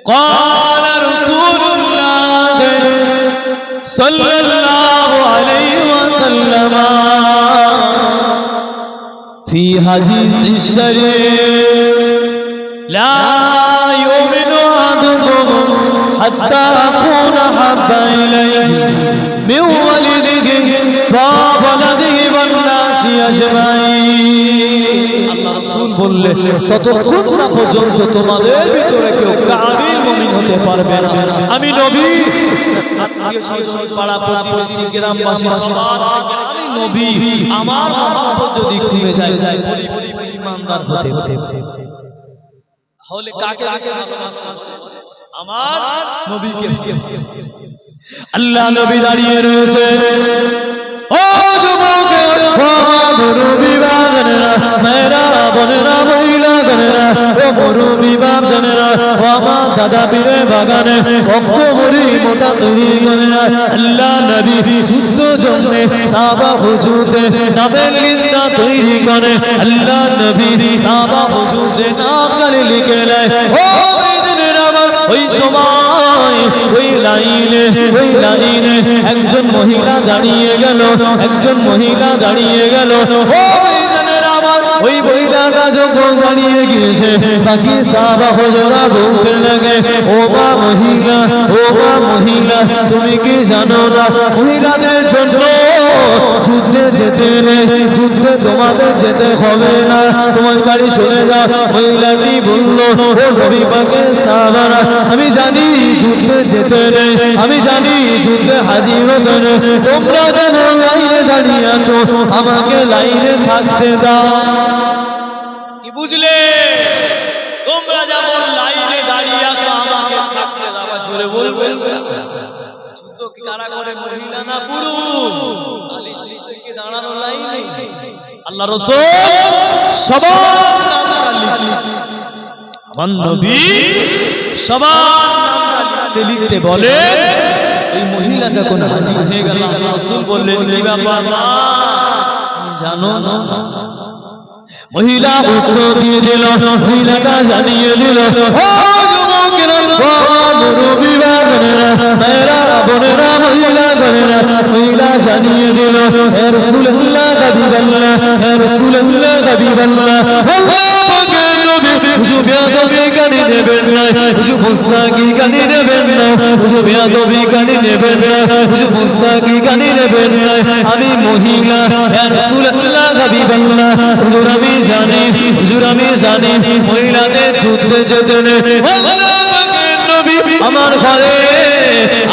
قال رسول الله صلى الله عليه وسلم في حديث الشريف لا يؤمن أحدكم حتى أكون أحب إليه من والده وولده والناس أجمعين আল্লাহ রাসূল বললেন ততক্ষণ না পর্যন্ত তোমাদের ভিতরে কেউ কামিল মুমিন হতে পারবে না। আমি নবী, আত্মীয় স্বজন পাড়া প্রতিবেশী গ্রামবাসী সবার আমি নবী, আমার মহব্বত যদি কমে যায় ঈমানদার হতে তাহলে কাকে আমার নবীকে। আল্লাহ নবী দাঁড়িয়ে রয়েছে, ও যুবকেরা, ও মুরব্বি বাবারা, মেয়েরা বোনেরা মহিলা গণেরা, ও মুরব্বি বাবারা, ও আমার দাদা পীরের বাগানে ভক্তমরি মোটা তৈরি গণেরা। আল্লাহ নবী যুদ্ধ জন্যে সাহাবা হুজুরদের নামের লিস্টটা তৈরি করে। আল্লাহ নবী সাহাবা হুজুরদের নাম গালি লিখে নেয়। ও ওই সময় ওই লাইনে একজন মহিলা দাঁড়িয়ে গেল, একজন মহিলা দাঁড়িয়ে গেল। ওই মহিলাটা যখন দাঁড়িয়ে গিয়েছে তাকে সাহাবা হুজুরা বলতে লাগে, ও মা মহিলা, ও মা মহিলা, তুমি কি জানো না মহিলাদের জন্য যুদ্ধে যেতে নেই, যুদ্ধে তোমাদের যেতে হবে না, তোমার বাড়ি চলে যাও। মহিলাটি বলল, ও নবী পাকের সাহাবারা, আমি জানি যুদ্ধে যেতে নেই, আমি জানি যুদ্ধে হাজির হতে নেই, তোমরা যেন লাইনে দাঁড়িয়ে আছো, আমাকে লাইনে থাকতে দাও। কি বুঝলে? তোমরা যেমন লাইনে দাঁড়িয়ে আছো, আমাকে থাকতে দাও। জোরে বলবেন, যুদ্ধ কি কারা করে, মহিলা না পুরুষ? দাঁড়ানো লাইনে আল্লাহ রাসূল সবার নাম লিখছে, আমার নবী সবার লিখতে বলেন। এই মহিলা যখন হাজির হয়ে গেল, আল্লাহ রাসূল বললেন, কি ব্যাপার মা, জানো না? মহিলা উত্তর দিয়ে দিল, মহিলাটা জানিয়ে দিল, ও যুবকেরা, ও মুরব্বি বাবারা, মেয়েরা বোনেরা মহিলা গণেরা, মহিলা জানিয়ে দিল, হে রাসূলুল্লাহ হাবিবাল্লাহ, হে রাসূলুল্লাহ হাবিবাল্লাহ, হুজুর বেয়াদবি গানি নেবেন না, হুজুর মুস্তাকি গানি নেবেন না, হুজুর বেয়াদবি গানি নেবেন না, হুজুর মুস্তাকি গানি নেবেন না। আমি মহিলা, হে রাসূলুল্লাহ হাবিবাল্লাহ, হুজুর আমি জানি, হুজুর আমি জানি মহিলাদের যুদ্ধে যেতে নেই। আমার ঘরে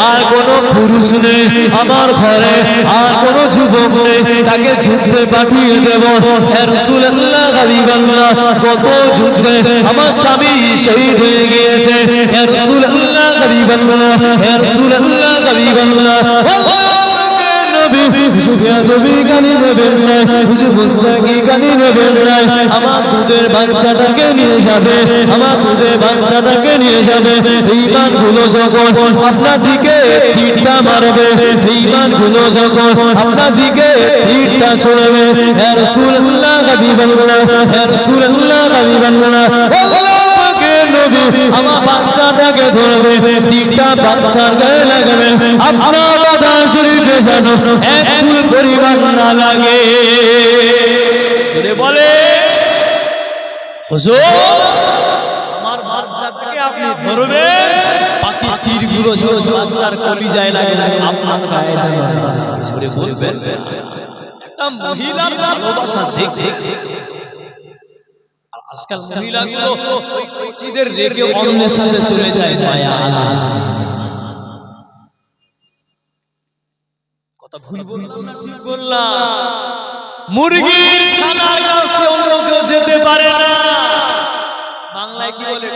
আর কোন পুরুষ নেই, আমার ঘরে আর কোন যুবক নেই, তাকে যুদ্ধে পাঠিয়ে দেব। হে রাসূলুল্লাহ হাবিবাল্লাহ, কত যুদ্ধে আমার স্বামী শহীদ হয়ে গিয়েছে। হে রাসূলুল্লাহ হাবিবাল্লাহ, হে রাসূলুল্লাহ হাবিবাল্লাহ, আমার দুধের বাচ্চাটাকে নিয়ে যাবে, আমার দুধের বাচ্চাটাকে নিয়ে যাবে। ঈমান গুলো যখন আপনার দিকে তীরটা মারবে, ঈমান গুলো যখন আপনার দিকে তীরটা ছড়বে, হে রাসূলুল্লাহ হাবিবাল্লাহ, হে রাসূলুল্লাহ হাবিবাল্লাহ, আমার বাচ্চাটাকে ধরবে, তীরটা বাচ্চার গায়ে লাগবে। আপনার বাধা শরীফে যেন এক চুল পরিমাণ না লাগে। চলে বলে, হুজুর আমার বাচ্চাটাকে আপনি ধরবেন, বাকি তীরগুলো যেন বাচ্চার কলিজায় লাগে, আপনার গায়ে যেন না লাগে। চলে বলবেন, একটা মহিলার ভালোবাসা দেখে আজকাল মহিলাগুলো ওই কোচিদের রেগে অন্যের সাথে চলে যায়। মায়া কথা ভুল বললাম না ঠিক বললাম? মুরগির ছানার কাছে অন্য কেউ যেতে পারে না। বাংলায় কি বলে,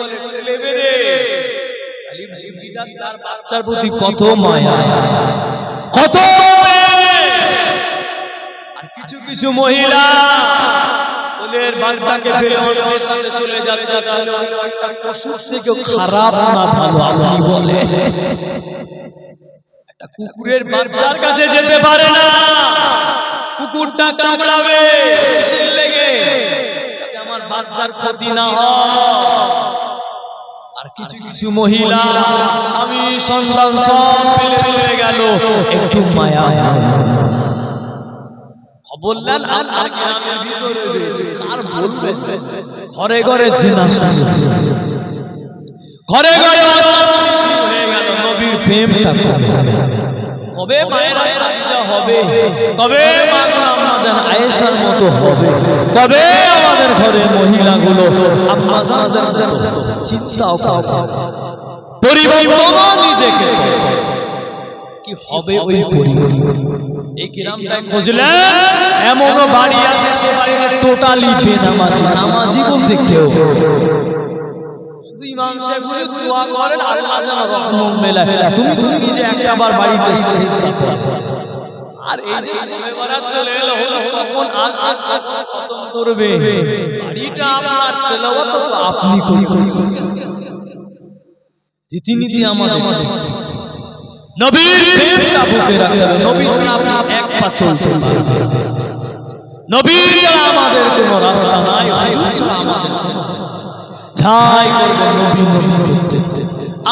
লেবে রে। খালি মুরগিটা তার বাচ্চার প্রতি কত মায়া, কত। আর কিছু কিছু মহিলা ওদের বাচ্চাকে ফেলে ওদের সাথে চলে যাচ্ছে, তাহলে একটা পশুর থেকেও খারাপ না ভালো আপনি বলে? একটা কুকুরের বাচ্চার কাছে যেতে পারে না, কুকুরটা কামড়াবে লেগে, যাতে আমার বাচ্চার ক্ষতি না হয়। আর কিছু কিছু মহিলা স্বামী সন্তান সব ফেলে চলে গেল, একটু মায়া খবর নেন আপনার গ্রামের ভিতরে রয়েছে, কার বলবেন? ঘরে ঘরে জিনা শুরু, ঘরে ঘরে হয়ে গেল। নবীর প্রেমটা কবে মায়েরা খাদিজা হবে, কবে মা আমাদের আয়েশার মতো হবে, কবে আমাদের ঘরের মহিলাগুলো আম্মা জানদের মতো চিন্তাও পরিবর্তন নিজেকে কি হবে ওই পরিবার। এই গ্রামটায় খুঁজলেন এমনও বাড়ি আছে সে বাড়িতে টোটালি বেনামাজি, নামাজি বলতে কেউ ইমাম সাহেব বলে দোয়া করেন আল্লাহ যেন রহমত মেলায়, তুমি নিজে একবার বাড়িতে আর এই যে সময়বারা চলে এলো তখন আজ খতম করবে বাড়িটা আমার তেলাওয়াত তো আপনি করবেন। রীতিনীতি আমাদের নবীর প্রেমটা বুকে রাখতে হবে, নবী ছাড়া আপনি এক পা চলতে পারবেন, নবী ছাড়া আমাদের কোনো রাস্তা নাই, হুজুর ছাড়া আমাদের কোনো রাস্তা নাই। ছাই করবেন নবী নবী করতে।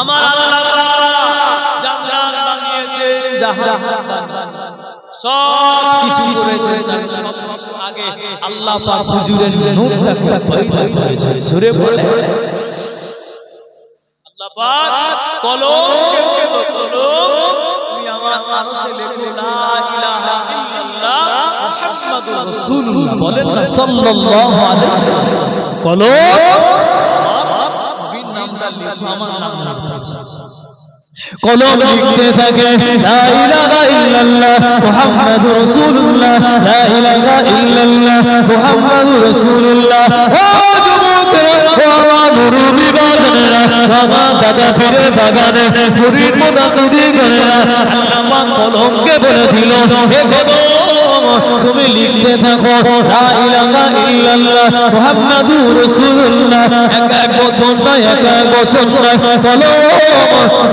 আমার আল্লাহ জান্নাত বানিয়েছেন, জাহান্নাম বানিয়েছেন, সব কিছু করেছেন, সব কিছু আগে আল্লাহ পাক হুজুরের নূরটাকে পয়দা করেছেন। জোরে বলে আল্লাহ পাক কলমকে তো কলম তুমি আমার আরশে লেখো লা ইলাহা ইল্লাল্লাহ মুহাম্মাদুর রাসূলুল্লাহ, বলেন না সাল্লাল্লাহু আলাইহি ওয়াসাল্লাম। কলম কলম লিখতে থাকে লা ইলাহা ইল্লাল্লাহ মুহাম্মাদুর রাসূলুল্লাহ, লা ইলাহা ইল্লাল্লাহ মুহাম্মাদুর রাসূলুল্লাহ। ও যুবকরা, ও আমার মুরব্বি বাজানেরা, আমার দাদা পীরের বাগানে মুরিদ মুদাদ্দিদেরা, আল্লাহ কলমকে বলে দিল হে কলম তুমি লিখতে থাকো লা ইলাহা ইল্লাল্লাহ মুহাম্মাদুর রাসূলুল্লাহ। এক বছর নয়, এক বছর নয়, কলম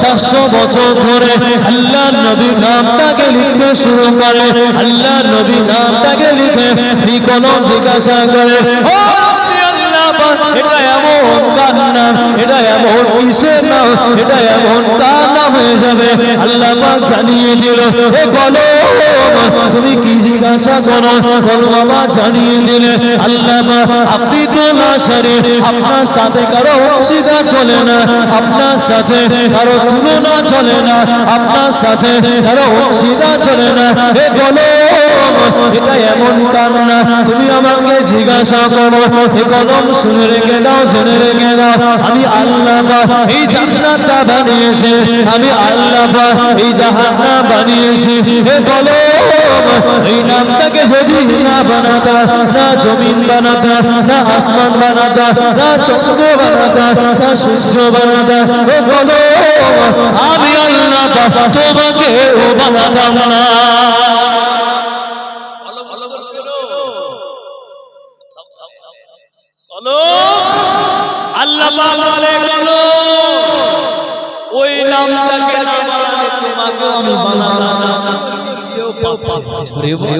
400 বছর ধরে আল্লাহ নবীর নামটাকে লিখতে শুরু করে। আল্লাহ নবীর নামটাকে লিখে এই কলম জিজ্ঞাসা করে ও এটা এমন কার নাম, এটা এমন কিসের নাম, এটা এমন কার নাম হয়ে যাবে। আল্লাহ পাক জানিয়ে দিল হে কলম তুমি কি জিজ্ঞাসা করো, কলম আমার জানিয়ে দিলে আল্লাহ পাক আপনি তো না সারে, আপনার সাথে কারো অংশীদার চলে না, আপনার সাথে কারো তুলনা চলে না, আপনার সাথে কারো অংশীদার চলে না। হে কলম এটা এমন কার নাম তুমি আমাকে জিজ্ঞাসা করো। হে কলম শুনে রেখে দাও, শুনে রেখে দাও, আমি আল্লাহ এই জান্নাতটা বানিয়েছি, আমি আল্লাহ এই জাহান্নাম বানিয়েছি। হে বলো এই নামটাকে যদি না বানাতা, না জমিন বানাতা, না আসমান বানাতা, না চন্দ্র বানাতা, না সূর্য বানাতা, হে বলো আমি আল্লাহ তোমাকে বানাতাম না। আল্লাহ বলে বলো ওই নামটাকে না বানালে তোমাকে আমি বানাতাম না। কেউ পাপা ছড়ে বলে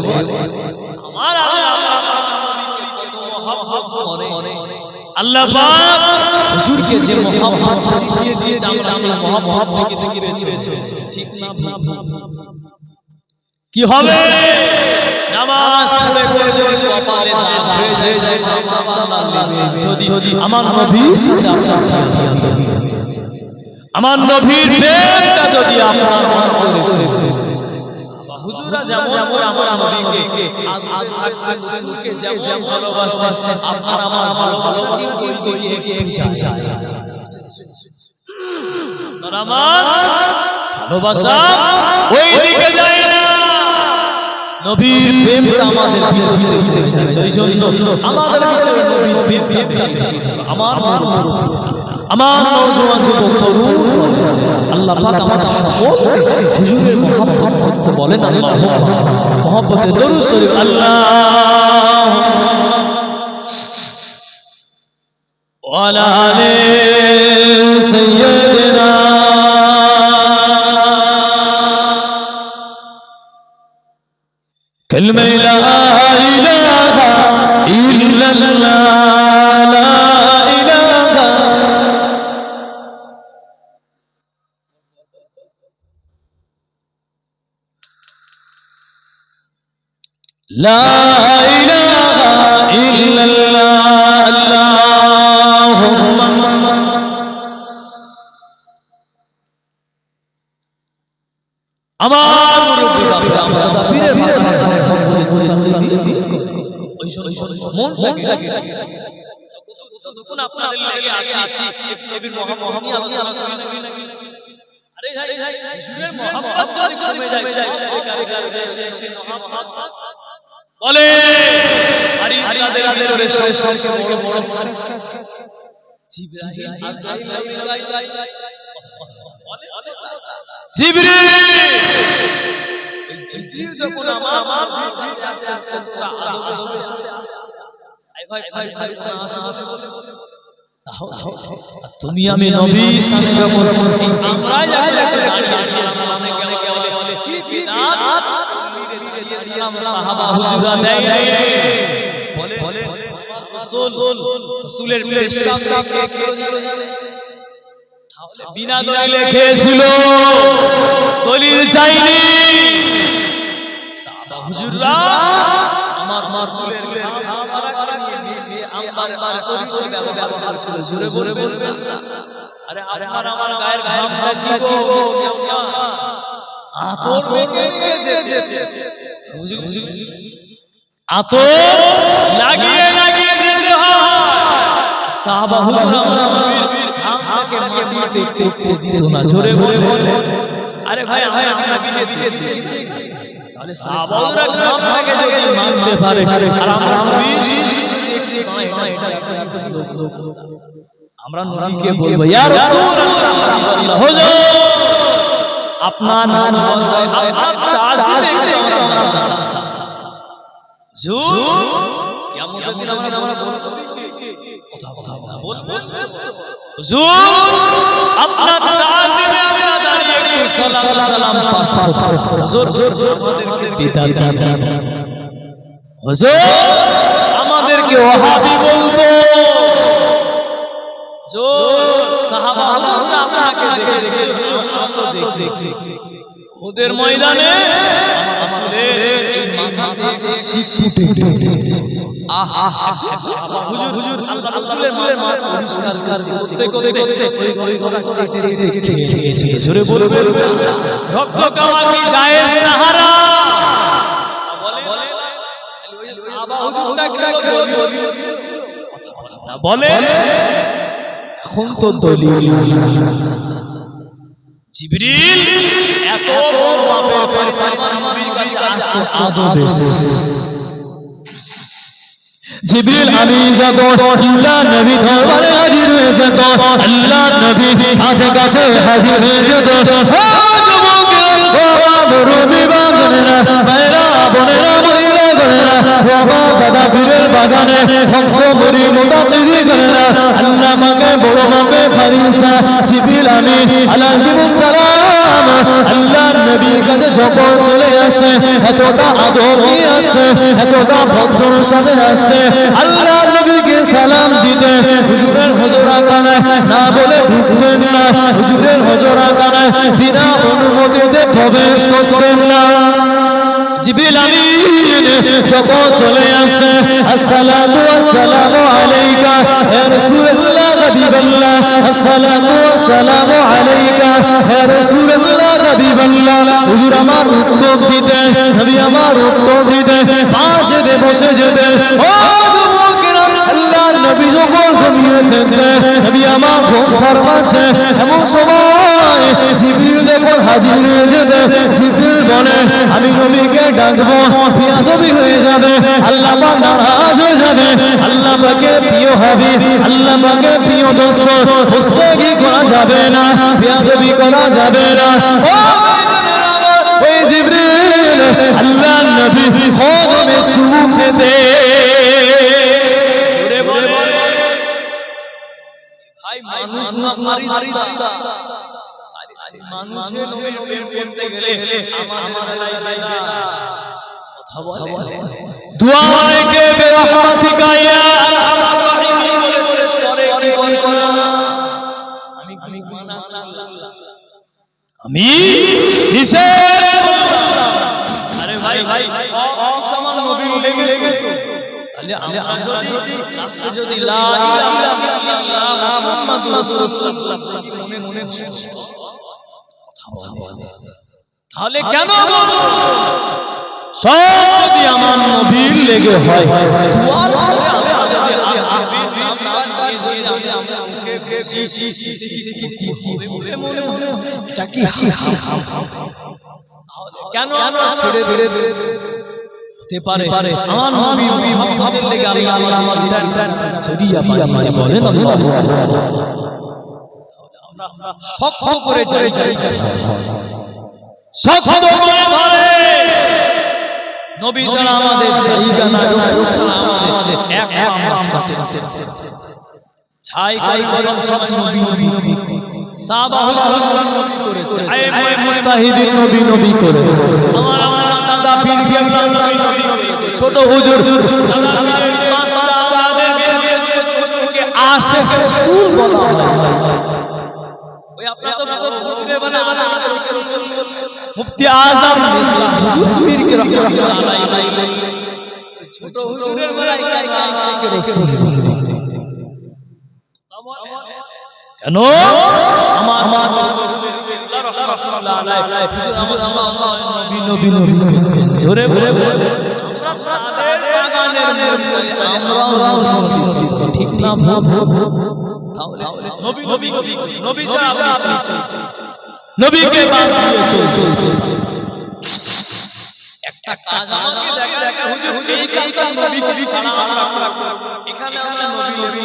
আমার নবীকে কত মহব্বত করে আল্লাহ পাক হুজুরকে যে মহব্বত শিখিয়ে দিয়েছে, আমরা সেই মহব্বত থেকে বেঁচে ঠিক না কি হবে? নামাজ পড়ে পড়ে যদি কপালে দাগ হয়ে যায় যদি আমার নবীর সাথে আমার নবীর প্রেমটা যদি আপনার অন্তরে হুজুরা যেমন আমার নবীকে রাসূলকে যেমন ভালোবাসে, আপনার আমার ভালোবাসা কি ওই দিকে যায়? আমার ভালোবাসা ওই দিকে যায় না, নবীর প্রেমটা আমাদের ভিতরে যাচ্ছে। এই জন্য আমাদের ভিতরে নবীর প্রেমটা বেশি বেশি। আমার নওজোয়ান যুবক তরুণ আল্লাহ পাক আমাদের সকলকে হুজুরের মহব্বত করতে বলেন। আল্লাহুম্মা মহব্বতে দরুদ শরীফ আল্লাহ ওয়ালা আলি সাইয়্যিদিনা كلمة لا إله إلا الله لا إله লা ইলাহা ইল্লাল্লাহ আল্লাহুম্মা আমার মুরব্বি বাবা আমরা পীরের বাবা ওই মন লাগে যতক্ষণ আপনাদের লাগে আসি নবীর মহব্বত নিয়ে আলোচনা করি না আরে ভাই হুজুরের মহব্বত যদি কমে যায় সে মহব্বত বলে আরিসাদের সবচেয়ে বড় জিবরাইল জিবরিল এই জিবরিল যখন আমার আস্তে আস্তে আদব ভাই তুমি আমি নবী সামনে যখন আমরা কি বিদাত দিয়েছিলাম সাহাবা হুজুরা দেয় বলে রাসূলের পেশাব বিনা দলিলে খেয়েছিল দলিল চাইনি সাহাবা হুজুররা আমার রাসূলের আমার পরিচয় ব্যবহার ছিল জোরে জোরে বলবেন আরে আমার গায়ের ঘামটা কি গো আতর মেখে যেতে হুজুর আতর লাগিয়ে যেতে হয় সাহাবা হুজুররা আমার ঘামটাকে মাটিতে দিত না জোরে জোরে বলবেন আরে ভাই আমরা দিতে দিচ্ছি তাহলে সাহাবারা ঘামটাকে যদি মানতে পারে আর আমরা আমরা নবীকে বলবো ইয়া রাসূলুল্লাহ হুজুর আপনার নাম তাজিমে আমরা হুজুর কিয়ামতের দিন আমরা কথা বলবো হুজুর আপনার তাজিমে আমরা দাঁড়িয়ে একটু সালাম হুজুর আমাদেরকে বিদাত দিন হুজুর আমাদেরকে ওয়াহাবি বলতো जो সাহাবারা আপনাকে দেখে আমরা তো দেখি ওদের ময়দানে রাসূলের এই মাথাতে শীত ফুটে উঠেছে আহা হুজুর রাসূলের মাথা পরিষ্কার করতে ওই তোরা চেটে খেয়ে নিয়েছে জোরে বলবেন রক্ত খাওয়া কি জায়েজ না হারাম বলে ওই সাহাবা হুজুরটা খেলো বলে এখন তো দলিল জিবরিল এত বাপের নবীর কাছে আসতো আদব জিবরিল আমি যাব আল্লাহ নবী দরবারে হাজির হয়ে যেত আল্লাহ নবী কাছে হাজির হয়ে যেত দাদা পীরের বাগানে মরি মোটা তৈরি করে না আল্লাহ মাকে বড় মাপে ফারিসা জিবরিল আমি আলাইহিস সালাম আল্লাহ নবীর কাছে যখন চলে আসে এতটা আদব নিয়ে আসছে এতটা ভদ্রর সাথে আসছে আল্লাহ নবীকে সালাম দিতে হুজুরের হজরাখানায় না বলে ঢুকতেন না হুজুরের হজরাখানায় বিনা অনুমতিতে প্রবেশ করতেন না জিবরিল আমিন যখন চলে আসে আসসালাতু ওয়াসসালামু আলাইকা ইয়া রাসূলুল্লাহ হাবিবাল্লাহ আসসালাতু ওয়াসসালামু আলাইকা ইয়া রাসূলুল্লাহ হাবিবাল্লাহ হুজুর আমার উত্তর দিতে নবী আমার উত্তর দিতে পাশে বসে যেতে ও যুবকেরা আল্লাহর নবী যখন ঘুমিয়ে থাকতে নবী আমার ঘুম ফরমাচ্ছে এমন সময় জিবরিল যখন হাজির হয়ে যেতে জিবরিল বলে আমি নবীকে ডাকবো বেয়াদবি হয়ে যাবে আল্লাহ পাক নারাজ হয়ে যাবে আল্লাহ পাকে প্রিয় হবে আল্লাহ পাকে প্রিয় দোস্ত বুঝতে কি করা যাবে না বেয়াদবি করা যাবে না ওই জিবরিল আল্লাহ নবী কদমে চুমে দে জোরে বলে ভাই মানুষ না ফারিস্তা মানুষের নবীর করতে গেলে আমার লাইলা কথা বলে দুআ অনেকে বেরহমাতিকা ইয়া আরহামার রাহিম বলে শেষ করে কি করে আমি মানা করলাম আমি নিষেধ আরে ভাই সমান নবী তাহলে আমরা যদি লাস্টে যদি লা ইলাহা ইল্লাল্লাহ মুহাম্মাদুর রাসূলুল্লাহ কি মনে কথা বলে তাহলে কেন বলবো সব যদি আমার নবীর লেগে হয় দুয়ার পরে আমরা যদি নবীর নাম নিয়ে যদি আমরা মুখে খুশি কি হবে মনে এটা কি হারাম কেন আমরা ছেড়ে হতে পারে আমার নবী মুহাম্মদের লেগে আল্লাহ আমাদের জড়িয়া পানি বলেন আল্লাহ আমরা শক্ত করে যাই শক্ত করে ধরে নবী ছাড়া আমাদের জায়গা না রাসূল ছাড়া আমাদের এক ছাই করে সব নবী সাহাবা হুজুর নবী করেছে আইয়ে মুস্তাহিদিন নবী করেছে আমার দাদা পীর কেবলা নবী ছোট হুজুর দাদা পীরের পাঁচটা তাদের বেরিয়েছে হুজুরকে আশিক রাসূল বলা হয় ওই আপনারা তো হুজুরে বলে রাসূল মুফতি আযম ইসলাম হুজুর পীর কে রাহমাতুল্লাহ আলাইহি ছোট হুজুরের মালাইকা আশিক রাসূল কেন আমার হুজুর রাহমাতুল্লাহ আলাইহি হুজুর আমার নবী জোরে বলে আমরা তাদের বাগানের আমরা ঠিক না তাহলে নবী ছাড়া নবীকে বাদ দিয়ে চল একটা কাজ আমাকে দেখা হুজুর এই কাজটা নবী করি এখানে আমরা নবী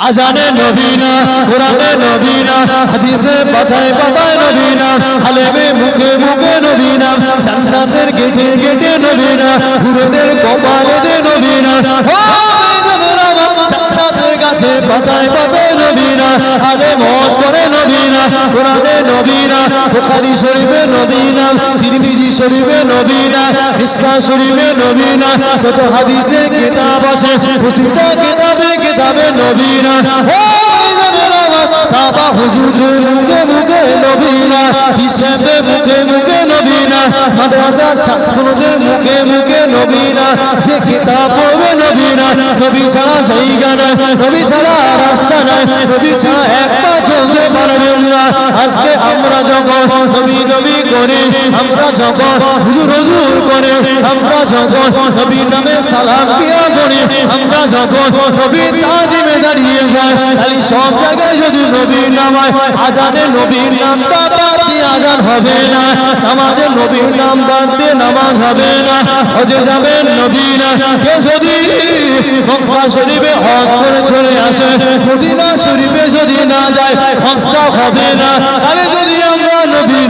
আজানে নবী না কোরআনে নবী না হাদিসে পাতায় পাতায় নবী না হালেমে মুখে মুখে নবী না জান্নাতের গেটে গেটে নবী না হুরদের কপালে দে নবী না জান্নাতের গাছে পাতায় পাতায় নবী না আলে মজ করে নবী না কোরআনে নবী না বুখারী শরীফে নবী না তিরমিজি শরীফে নবী না মিশকাত শরীফে নবী না যত হাদিসের কিতাব আছে প্রতিটা কিতাবে নবী না সাহাবা হুজুরের মুখে মুখে নবী না হিসাবে মুখে মুখে নবী না মাদ্রাসার ছাত্রদের মুখে মুখে নবী না যে কিতাব পড়বে নবী না নবী ছাড়া জায়গা নাই নবী ছাড়া রাস্তা নাই নবী ছাড়া এক পা চলতে পারবেন না আজকে আমরা যখন নবী করে আমরা যখন হুজুর করে আমরা যখন নবীর নামে সালাম দিয়া করি আমরা যখন নবীর তাজিমে দাঁড়িয়ে যাই খালি সব জায়গায় যদি নবীর নাম হয় আজানে নবীর নামটা বাদ দিয়ে আজান হবে না নামাজে নবীর নাম বাদ দিয়ে নামাজ হবে না হজে যাবেন নবী না কেউ যদি মক্কা শরীফে হজ করে চলে আসে মদিনা শরীফে যদি না যায় হজটা হবে না আরে যদি আমরা নবী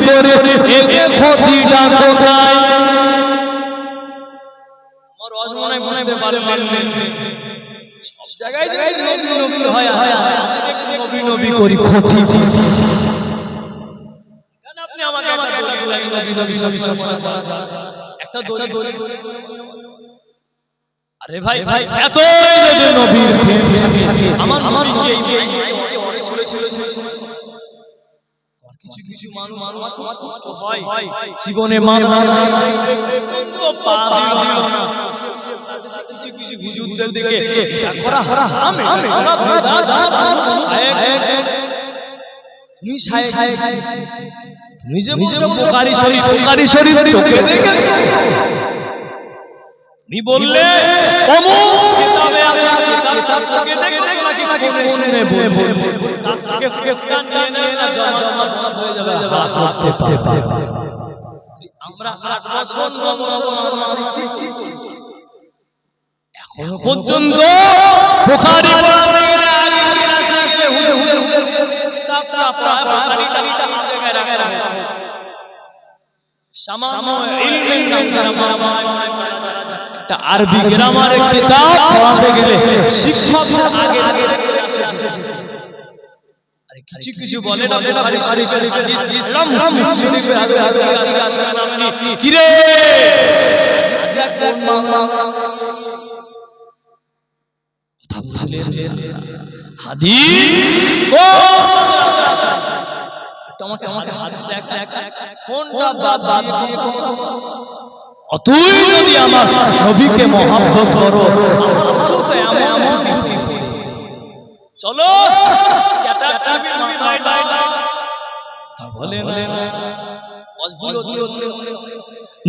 করে এতে ক্ষতিটা কোথায় আমার রজ মনে বুঝতে পারবেন সব জায়গায় নবী হয় নবী করি ক্ষতি কেন আপনি আমাকে নবী একটা দড়ি আরে ভাই এত যদি নবীর আমার কিছু মানুষ কষ্ট হয় জীবনে কিছু হুজুরদের দিকে তুমি যে বুখারী শরীফ চোখে দেখেছো তুমি বললে অমুক কিতাবে আছে কিতাবটা চোখে দেখেছো নাকি শুনে বলবো কাছ থেকে ফেফটা নিয়ে না জমা হয়ে যাবে করতে পারে আমরা 8 বছর 9 বছর শিখছি এখন পর্যন্ত বুখারী পড়া থেকে আগে ক্লাসে আসলে হুদে কিতাবটা বুখারীটা জায়গায় রাখা সামান্য ইলমের নাম যারা একটা আরবি গ্রামারের কিতাব পড়াতে গেলে শিক্ষকরা আগে আরে কিছু বলে না বুখারী শরীফের হাদিস ইসলাম শরীফের হাদিস কি রে কথা বুঝলেন হাদিস ও তোমাকে হাদিস কোনটা বাদ দিয়ে তুই যদি আমার নবীকে মহব্বত করো, চলো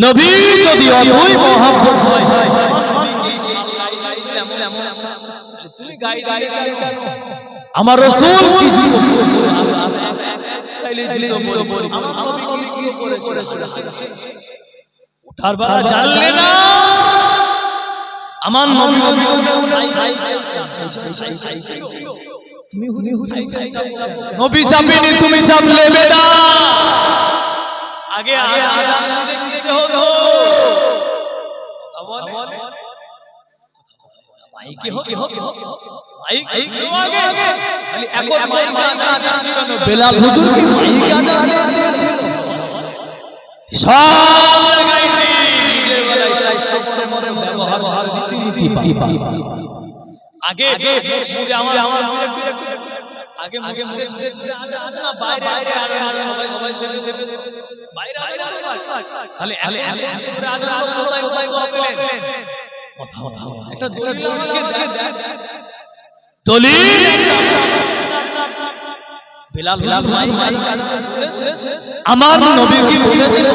নবী যদি অতই মহব্বত হয়, আমার রাসূল কি উঠার বেলা জানলে না আমার নবী নবী চাপিনি, তুমি চাপলে বেদা আগে বেলাল হুজুর কি মাইকে আজান দিয়েছে সব ব্যবহার রীতি আগে মসজিদে আমার আগে বাইরে সবাই বাইরে তাহলে একটা দলিল বেলাল আমার নবী কি বলেছেন?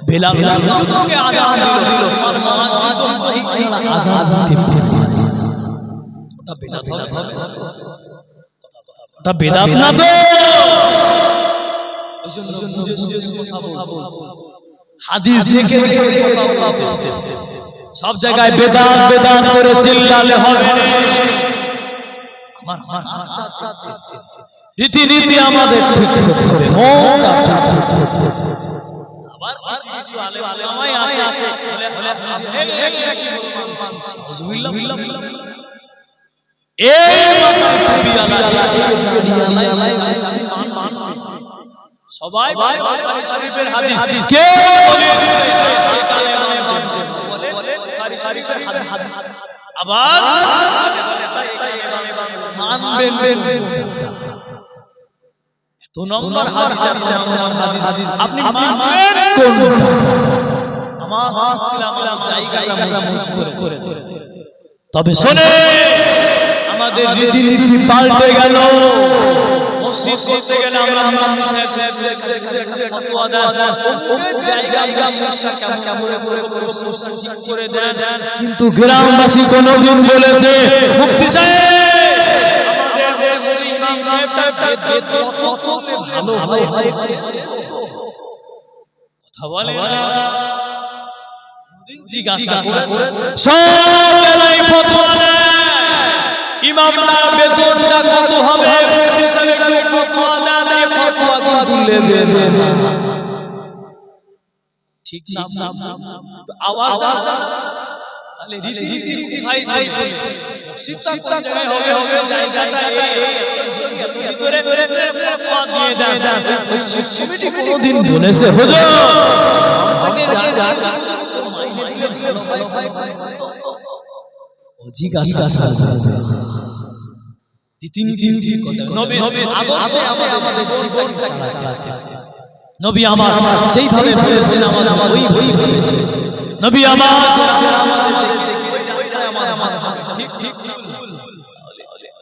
বেলাল হুজুরকে আযান দিল, আযান দিতে ওটা বেদাত ওটা বেদাত না তো। হাদিস দেখে সব জায়গায় বেদাত বেদাত করে চিল্লালে হবে না। আমার রীতিনীতি আমাদের ঠিক করতে হবে, সবাই আবার আপনি তবে শোনে আমাদের রীতিনীতি পাল্টে গেল। মসজিদ করতে গেলে আমরা কিন্তু গ্রামবাসী কোনদিন বলেছে মুফতি সাহেব ভালো হয় কথা বলে জিজ্ঞাসা সব বেলায় ফতোয়া দেয়, ইমামরা বেতনটা কত হবে ঠিক না? আওয়াজ তাহলে রীতিনীতি কোথায় চলছে? মসজিদটা কোন জায়গায় হবে জায়গাটা করে ফতোয়া দিয়ে দেন। মসজিদ কমিটি কোনদিন বলেছে হুজুর নবী আমার যেইভাবে বলেছেন আমার ওই নবী আমার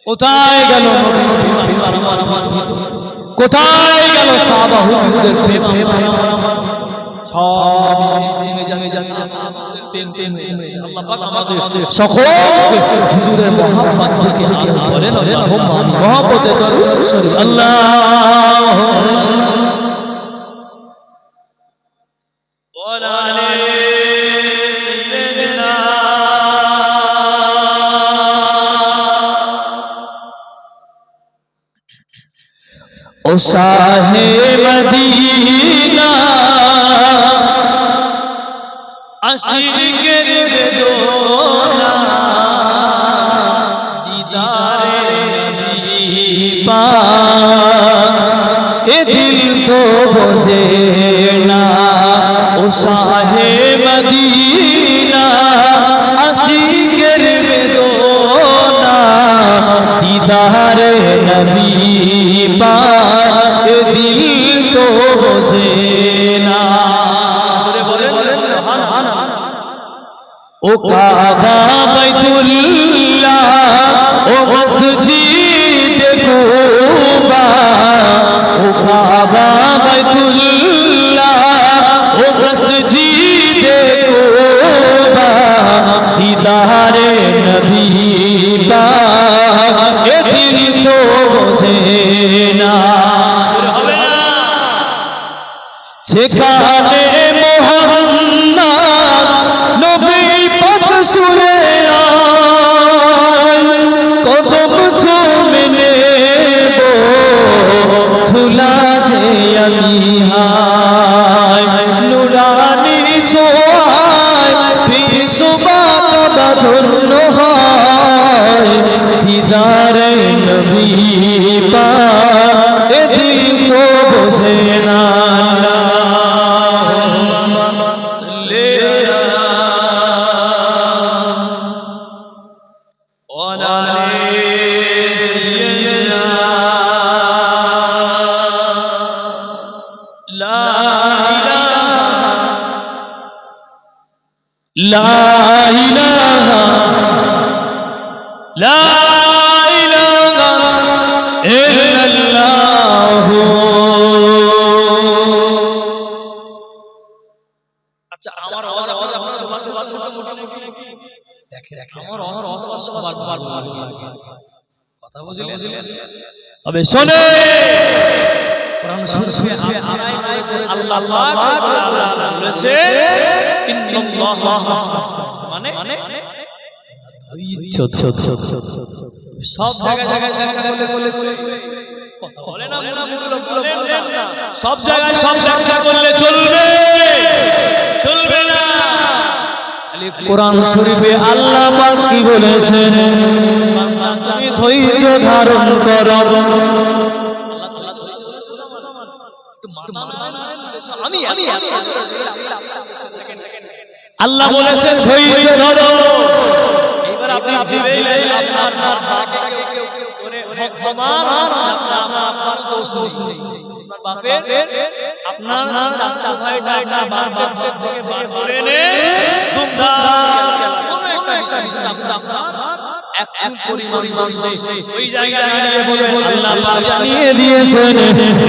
কোথায় গেল কোথায় গেল সাহাবা হুজুরদের প্রেম সকল হুজুরের মহব্বত দেখে বলেন মহব্বতে দরুদ শরীফ আল্লাহুম্মা ও শাহে মদিনা আশিকের বেদনা দিদারে নবী পাক এ দিল তো বোঝে না। ও শাহে মদিনা আশিকের বেদনা দিদারে নবী পাক দিল তো বোঝে না। কাবা বাইতুল্লাহ ও মসজিদ কুবা ও কাবা বাইতুল্লাহ ও মসজিদ কুবা দিদারে নবী পাক এ দিল তো বোঝে না সেখানে মোহাম্মদ নবী পাক সুরে আয় কদম চুমে নেব ধুলা যে আমি হায় নুরানি ছোঁয়ায় বিশ্ববাকা ধন্য হয় দিদারে নবী পাক এ দিল তো বোঝে না لا إله لا إله إلا الله আচ্ছা আমার আওয়াজ বুঝতে পারছো দেখে আমার আওয়াজ কথা বুঝলেন তবে শুনে কোরআন শরীফে আল্লাহ পাক বলেছে ইন্নাল্লাহ মানে সব জায়গায় কথা বলে না সব জায়গায় সব ব্যাখ্যা করলে চলবে চলবে না কোরআন শরীফে আল্লাহ পাক কি বলেছেন তুমি ধৈর্য ধারণ করো আল্লাহ বলেছেন ধৈর্য ধরো এবার আপনি ভেবেই আপনার বাবাকে কেউ করে ভগবান আপনার দোষ নেই আপনার বাপের আপনার চাচা ভাইটা না বাবা থেকে বার করে নে ধুমধাম কোনো একটা হিসাব আপনার একচুল পরিমাণ দোষ নেই ওই জায়গায় দাঁড়িয়ে বলবেন আল্লাহ জানিয়ে দিয়েছেন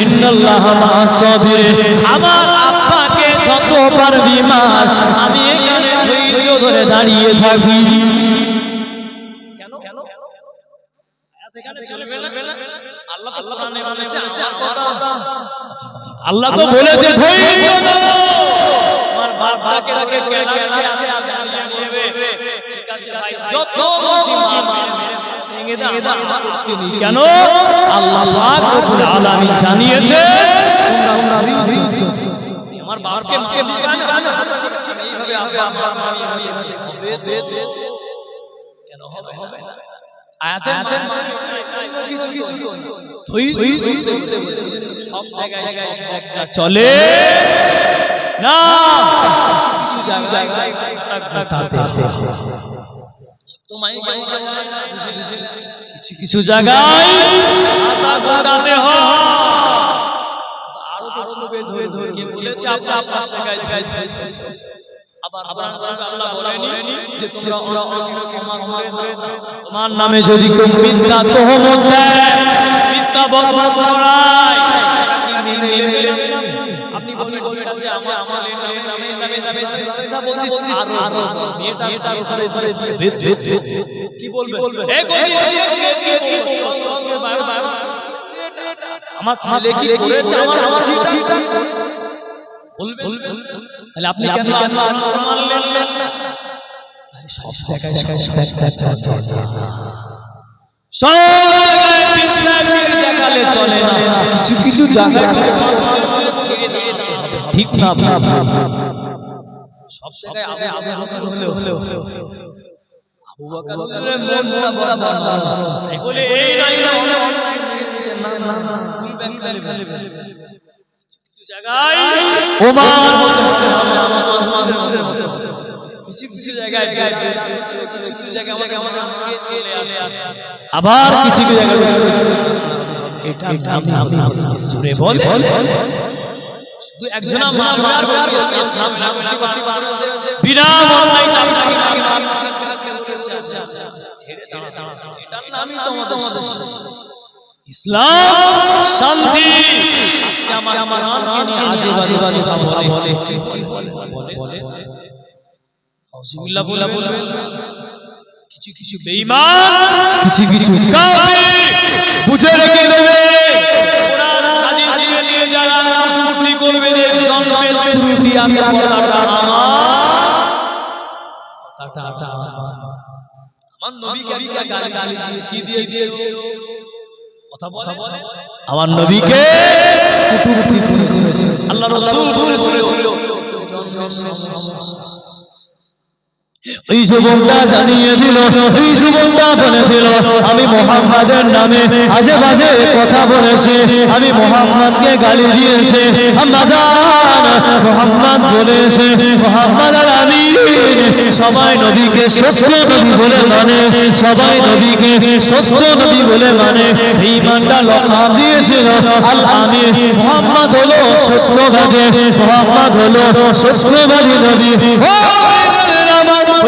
ইন্নাল্লাহা মা'আস সাবিরিন আমার আব্বাকে যত পারবি মার আমি এখানে ধৈর্য ধরে দাঁড়িয়ে থাকি কেন আয়াত এখানে চলবে না আল্লাহ তো কোরআনে বলেছে কথা আল্লাহ তো বলেছে ধৈর্য ধরো আমার বাবাকে কেন আছে আমি জানিয়ে নেবে ঠিক আছে ভাই যত মুসলমান ভেঙে দাও কেন আল্লাহ পাক রব্বুল আলামিন জানিয়েছে তোমরা আমার বাবাকে মারছি এইভাবে আব্বা হবে কেন হবে না আয়াতের কিছু সব জায়গায় একটা চলে না কিছু জায়গায় কিছু জায়গায় ঘটাতে হয় আরো ধরে কে বলেছে আপনার জায়গায় আবার আল্লাহ বলেনি যে তোমরা তোমার নামে যদি কেউ মিথ্যা তহমত দেয় মিথ্যা বদনাম করায় আপনি বলবেন যে আমার নামে কথা বলছিস আর মেয়েটার উপরে কি বলবে এ আমার ছেলে কি করেছে আমার ঠিক বলবেন তাহলে আপনি কেন মানলেন তাহলে সব জায়গায় ব্যাখ্যা চলে সব জায়গায় বিশ্বাসের দেখালে চলে না কিছু জায়গায় ঠিক না সব জায়গায় আবে হলেও আবু বকরের মনটা বড় বলে এই নাই না ভুল ব্যাখ্যা কিছু জায়গায় ওমর কিছু জায়গায় আমাকে চলে আসে আবার কিছু জায়গায় এটা আমি জুড়ে বলে একজন বিনা অনলাইন ইসলাম শান্তি। আজকে আমার নামকে নিয়ে আজে বাজে কথা বলে আউযুবিল্লাহ বলে কিছু কিছু বেঈমান কিছু কিছু কাফির বুঝে রেখে দেবে কোরআন হাদিস নিয়ে যারা কটূক্তি করবে জন্মের ত্রুটি আছে কথাটা আমার নবীকে গালি শিখিয়ে দিয়েছে কথা বলে আমার নবীকে কটূক্তি করেছে আল্লাহ রাসূল বলেছিল ওই যুবকটা জানিয়ে দিল, ওই যুবকটা বলে দিল আমি মুহাম্মাদের নামে আজে বাজে কথা বলেছি, আমি মুহাম্মাদকে গালি দিয়েছি। আম্মা জান মুহাম্মাদ বলেছে মুহাম্মদ আর আমিন সবাই নবীকে সত্য নবী বলে মানে, সবাই নবীকে সত্য নবী বলে মানে। ঈমানটা লকাব দিয়েছিল আল আমিন। মুহাম্মদ হলো সত্যবাদী, মুহাম্মদ হলো সত্যবাদী নবী।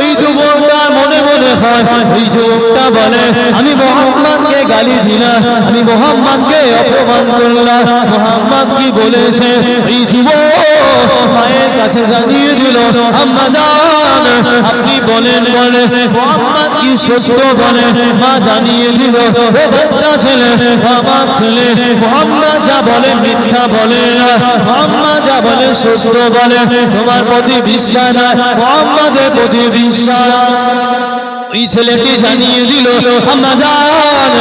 ওই যুবকটা মনে মনে হয়, ওই যুবকটা বলে আমি মুহাম্মাদকে গালি দিলাম, আমি মুহাম্মাদকে অপমান করলাম। মুহাম্মাদ কি বলেছে? এই যুবক মায়ের কাছে জানিয়ে দিল আম্মা জান আপনি বলেন বলে মুহাম্মাদ কি সত্য বলে? মা জানিয়ে দিল ও বাচ্চা ছেলে, আমার ছেলে মুহাম্মাদ যা বলে মিথ্যা বলে না, মুহাম্মাদ যা বলে সত্য বলে। তোমার প্রতি বিশ্বাস না, মুহাম্মাদের প্রতি বিশ্বাস। ওই ছেলেটি জানিয়ে দিল আম্মা জান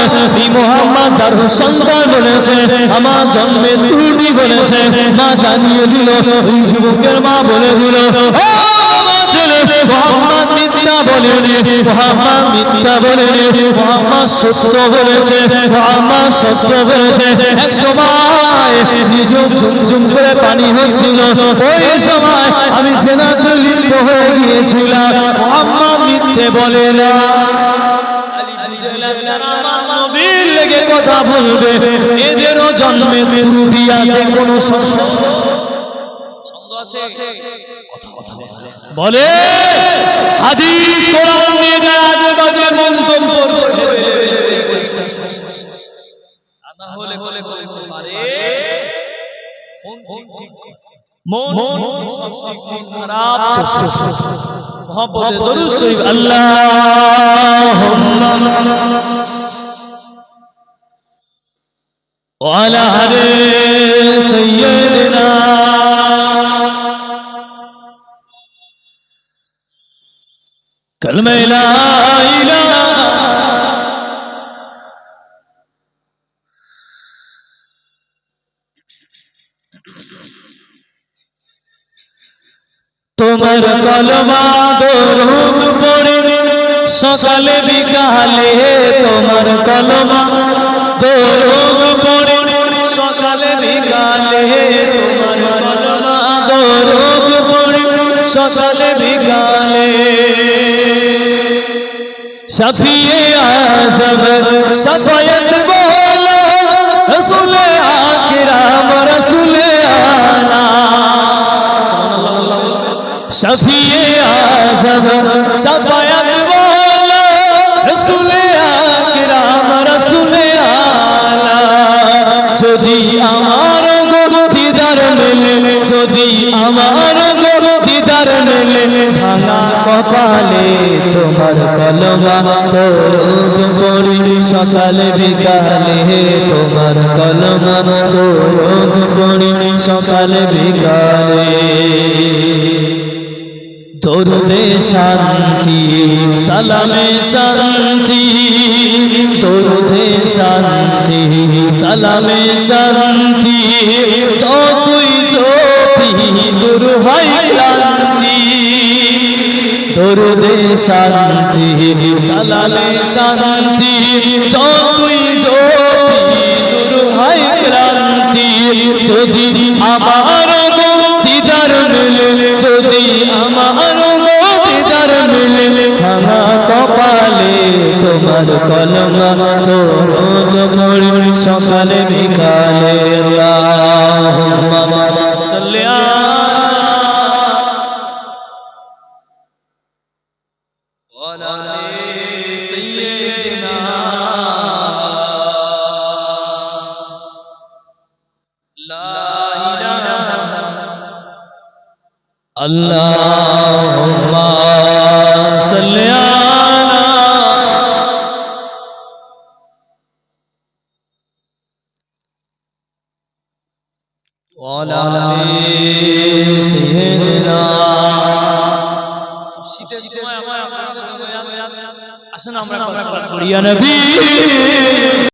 এই মুহাম্মদ যার সন্তান বলেছে আমার জন্মের ত্রুটি বলেছে। মা জানিয়ে দিল, ওই যুবকের মা বলে দিল মুহাম্মদ মিথ্যা বলেনি, মুহাম্মদ মিথ্যা বলেনি, মুহাম্মদ সত্য বলেছে, মুহাম্মদ সত্য বলেছে। এক সময় নিজম ঝুমঝুম করে পানি হচ্ছিল, ওই সময় আমি জেনাতে লিপ্ত হয়ে গিয়েছিলাম। মুহাম্মদ মিথ্যে বলে না। নবীর লেগে কথা বলবে, এদেরও জন্মের ত্রুটি আছে, কোনো সন্দেহ আছে? বলে হাদিস কোরআন নিয়ে যায় আজে বাজে মন্তব্য করবে, না হলে বলে বলতে পারে মন খারাপ। মুহাব্বতে দরুদ শরীফ আল্লাহুম্মা ওয়া আলা আলি সাইয়্যিদিনা কালমা লা ইলাহা তোমার কলমা দরুদ পড়ে সকালে বিকালে, তোমার কলমা দরুদ পড়ে সকালে বিকালে, তোমার কলমা দরুদ পড়ে সকালে বিকালে। শফিয়ে আযম শফায়াত বলো রাসূলে আকরাম রাসূলে আলা, শফিয়ে আযম শফায়াত বলো রাসূলে আকরাম রাসূলে আলা। যদি আমার গো দিদার মেলে, যদি আমার গো দিদার মেলে, ভাঙা কপালে তোমার কলমা দরুদ পড়ি সকালে বিকালে, তোমার কলমা দরুদ পড়ি সকালে বিকালে। দরুদে শান্তি সালামে শান্তি, দরুদে শান্তি সালামে শান্তি, যতই জপি দূর হয় ক্লান্তি। দরুদে শান্তি সালামে শান্তি, যতই জপি দূর হয় ক্লান্তি। যদি আমার দিদার মেলে, যদি আমার দিদার মেলে, ভাঙা কপালে তোমার কলমা দরুদ পড়ি সকালে বিকালে। আল্লাহুম্মা সাল্লি আল্লাহুম্মা সাল্লি আলা ওয়ালা আলি সাইয়্যিদিনা শীতের সময় আমরা আসেন আমরা করি ইয়া নবী